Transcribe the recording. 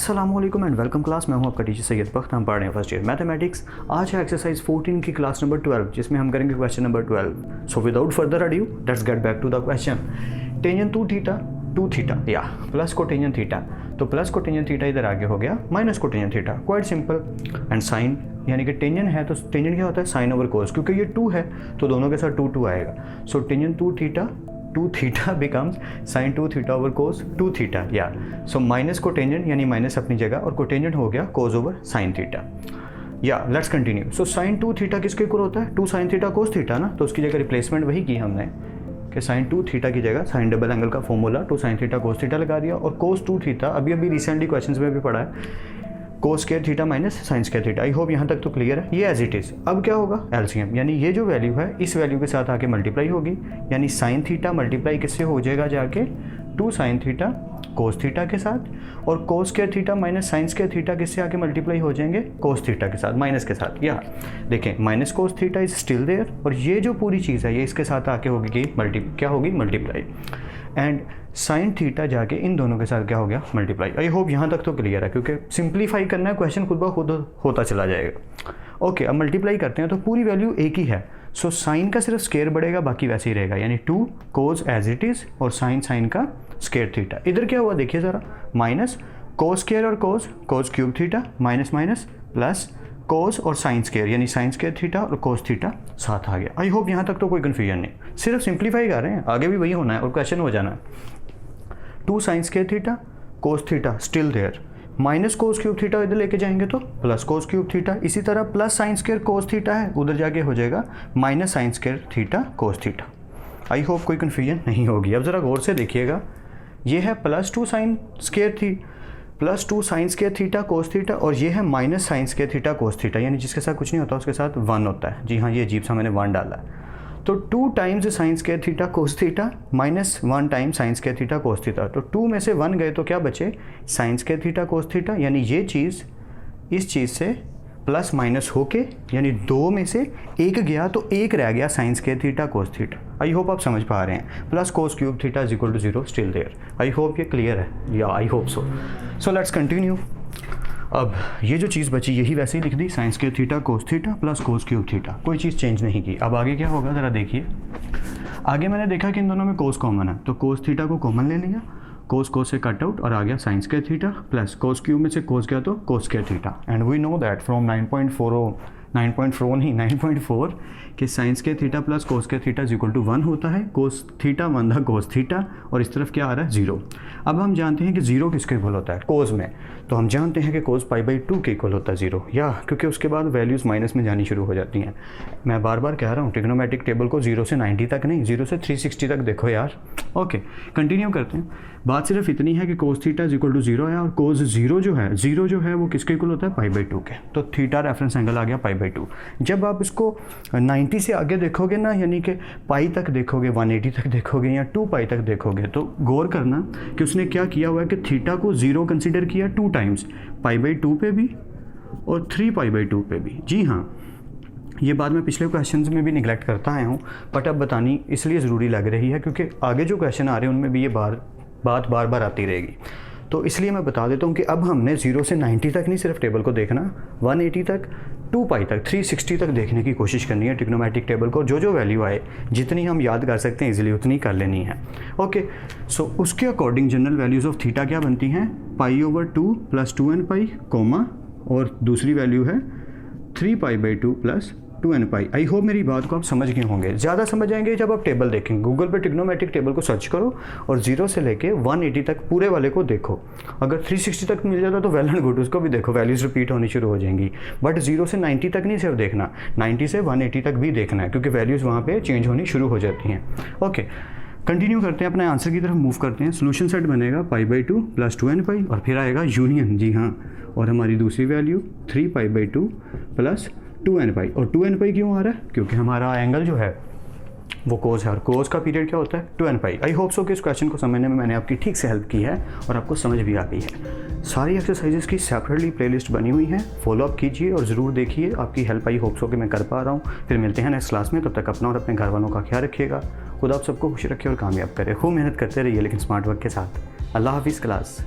अस्सलामुअलैकुम and welcome class. मैं हूं आपका टीचर सैयद बख्त। हम पढ़ रहे हैं फर्स्ट ईयर मैथमेटिक्स। आज है एक्सरसाइज 14 की क्लास नंबर 12 जिसमें हम करेंगे question number 12। So without further adieu let's get back to the question. Tangent 2 theta 2 theta या प्लस कोटेंजेंट थीटा, तो प्लस कोटेंजेंट थीटा इधर आगे हो गया minus cotangent theta, quite simple. And sine यानी कि टेंजेंट है तो टेंजेंट क्या होता है, साइन ओवर कोस, क्योंकि ये 2 है तो दोनों के साथ 2 2 आएगा। So tangent 2 theta becomes sine 2 theta over cos 2 theta या। सो माइनस कोटेंजेंट यानी माइनस अपनी जगह और कोटेंजेंट हो गया कोस ओवर साइन थीटा या। Let's continue. So sine 2 theta किसके इक्वल होता है, 2 साइन थीटा कोस थीटा ना, तो उसकी जगह रिप्लेसमेंट वही की हमने कि साइन 2 थीटा की जगह साइन डबल एंगल का formula 2 sine theta cos theta लगा दिया, और कोस 2 थीटा अभी रिसेंटली क्वेश्चंस में भी पढ़ा है, कोस square theta minus sign square theta. I hope यहाँ तक तो क्लियर है। ये एज इट इज़। अब क्या होगा, एलसीएम, यानी ये जो वैल्यू है इस वैल्यू के साथ आके मल्टीप्लाई होगी, यानी साइन थीटा मल्टीप्लाई किससे हो जाएगा जाके 2 साइन थीटा कोस थीटा के साथ, और कोस square theta minus sign square theta किससे आके मल्टीप्लाई हो जाएंगे, कोस थीटा के साथ, माइनस के साथ। या देखें minus cos theta is still there, और ये जो पूरी चीज़ है ये इसके साथ आके होगी क्या होगी, मल्टीप्लाई। एंड साइन थीटा जाके इन दोनों के साथ क्या हो गया, मल्टीप्लाई। आई होप यहाँ तक तो क्लियर है, क्योंकि सिंप्लीफाई करना है, क्वेश्चन खुद ब खुद होता चला जाएगा। ओके, अब मल्टीप्लाई करते हैं तो पूरी वैल्यू एक ही है। सो साइन का सिर्फ स्क्वायर बढ़ेगा, बाकी वैसे ही रहेगा, यानी 2 कोस एज इट इज़ और साइन का स्क्वायर थीटा। इधर क्या हुआ देखिए ज़रा, माइनस कोस स्क्वायर और कोस cube theta minus minus plus cos और साइन स्क्वायर यानी साइन स्क्वायर थीटा और कोस थीटा साथ आ गया। आई होप यहाँ तक तो कोई कन्फ्यूजन नहीं, सिर्फ सिंप्लीफाई कर रहे हैं, आगे भी वही होना है और क्वेश्चन हो जाना है। 2 sine square theta cos theta still there, minus cos cube theta इधर लेके जाएंगे तो प्लस कोस क्यूब थीटा, इसी तरह plus sine square cos theta है उधर जाके हो जाएगा minus sign square theta cos theta. I hope कोई कन्फ्यूजन नहीं होगी। अब ज़रा गौर से देखिएगा, ये है plus 2 sine square theta cos theta, और ये है minus sign square theta cos theta, यानी जिसके साथ कुछ नहीं होता उसके साथ 1 होता है। जी हाँ, ये अजीब सा मैंने 1 डाला है। तो 2 times sign square theta cos theta minus 1 time sign square theta cos theta, तो 2 में से 1 गए तो क्या बचे, sign square theta cos theta, यानी ये चीज़ इस चीज़ से प्लस माइनस होके, यानी 2 में से 1 गया तो 1 रह गया sine square theta cos theta. I hope आप समझ पा रहे हैं। Plus cos cube theta is equal to 0 still there. I hope ये क्लियर है, या I hope so. So let's continue. अब ये जो चीज़ बची यही वैसे ही लिख दी, sine square theta cos theta plus cos cube theta, कोई चीज़ चेंज नहीं की। अब आगे क्या होगा ज़रा देखिए। आगे मैंने देखा कि इन दोनों में कोस कॉमन है, तो कोस थीटा को कॉमन ले लिया, कोस से कट आउट और आ गया sine square theta plus cos cube में से कोस गया तो cos square theta. And we know that from 9.4 कि sine square theta plus cos square theta is equal to 1 होता है। कोस थीटा 1 था कोस थीटा, और इस तरफ क्या आ रहा है 0। अब हम जानते हैं कि 0 किसके इक्वल होता है, कोस में, तो हम जानते हैं कि कोस π/2 के इक्वल होता है 0, या क्योंकि उसके बाद वैल्यूज़ माइनस में जानी शुरू हो जाती हैं। मैं बार बार कह रहा हूँ ट्रिग्नोमेट्रिक टेबल को 0 से 90 तक नहीं, 0 से 360 तक देखो यार। ओके, कंटिन्यू करते हैं। बात सिर्फ इतनी है कि cos theta is equal to 0 है, और कोस 0 जो है वो किसके इक्वल होता है, π/2 के, तो थीटा रेफरेंस एंगल आ गया π/2। जब आप इसको 90 से आगे देखोगे ना, यानी कि पाई तक देखोगे, 180 तक देखोगे या 2 पाई तक देखोगे, तो गौर करना कि उसने क्या किया हुआ है कि थीटा को 0 कंसिडर किया 2 टाइम्स, π/2 पे भी और 3π/2 पे भी। जी हाँ, ये बात मैं पिछले क्वेश्चंस में भी निगलेक्ट करता आया हूँ, बट अब बतानी इसलिए ज़रूरी लग रही है क्योंकि आगे जो क्वेश्चन आ रहे हैं उनमें भी ये बात बार बार आती रहेगी। तो इसलिए मैं बता देता हूँ कि अब हमने 0 से 90 तक नहीं सिर्फ टेबल को देखना, 180 तक, 2 पाई तक, 360 तक देखने की कोशिश करनी है ट्रिग्नोमेट्रिक टेबल को। जो वैल्यू आए, जितनी हम याद कर सकते हैं इजीली उतनी कर लेनी है। ओके, सो उसके according general values of theta क्या बनती हैं, π/2 प्लस 2nπ कोमा, और दूसरी वैल्यू है 3π/2 प्लस 2nπ। आई होप मेरी बात को आप समझ गए होंगे। ज़्यादा समझ आएंगे जब आप टेबल देखेंगे। गूगल पे ट्रिग्नोमेट्रिक टेबल को सर्च करो और 0 से लेके 180 तक पूरे वाले को देखो। अगर 360 तक मिल जाता तो वेल एंड गुड, उसको भी देखो, वैल्यूज़ रिपीट होनी शुरू हो जाएंगी। बट 0 से 90 तक नहीं सिर्फ देखना, 90 से 180 तक भी देखना है, क्योंकि वैल्यूज़ वहाँ पर चेंज होनी शुरू हो जाती हैं। ओके, कंटिन्यू करते हैं, अपने आंसर की तरफ मूव करते हैं। सोल्यूशन सेट बनेगा π/2 प्लस 2nπ, और फिर आएगा यूनियन। जी हाँ, और हमारी दूसरी वैल्यू 3π/2 प्लस 2nπ। और 2nπ क्यों आ रहा है, क्योंकि हमारा एंगल जो है वो कोस है, और कोस का पीरियड क्या होता है 2nπ। आई होप सो कि इस क्वेश्चन को समझने में मैंने आपकी ठीक से हेल्प की है और आपको समझ भी आ गई है। सारी एक्सरसाइजेस की सेपरेटली प्लेलिस्ट बनी हुई है, फॉलो अप कीजिए और ज़रूर देखिए, आपकी हेल्प आई होप सो कि मैं कर पा रहा हूँ। फिर मिलते हैं नेक्स्ट क्लास में, तब तक अपना और अपने घर वालों का ख्याल रखिएगा। खुदा आप सबको खुश रखे और कामयाब करे। खूब मेहनत करते रहिए लेकिन स्मार्ट वर्क के साथ। अल्लाह हाफिज़ क्लास।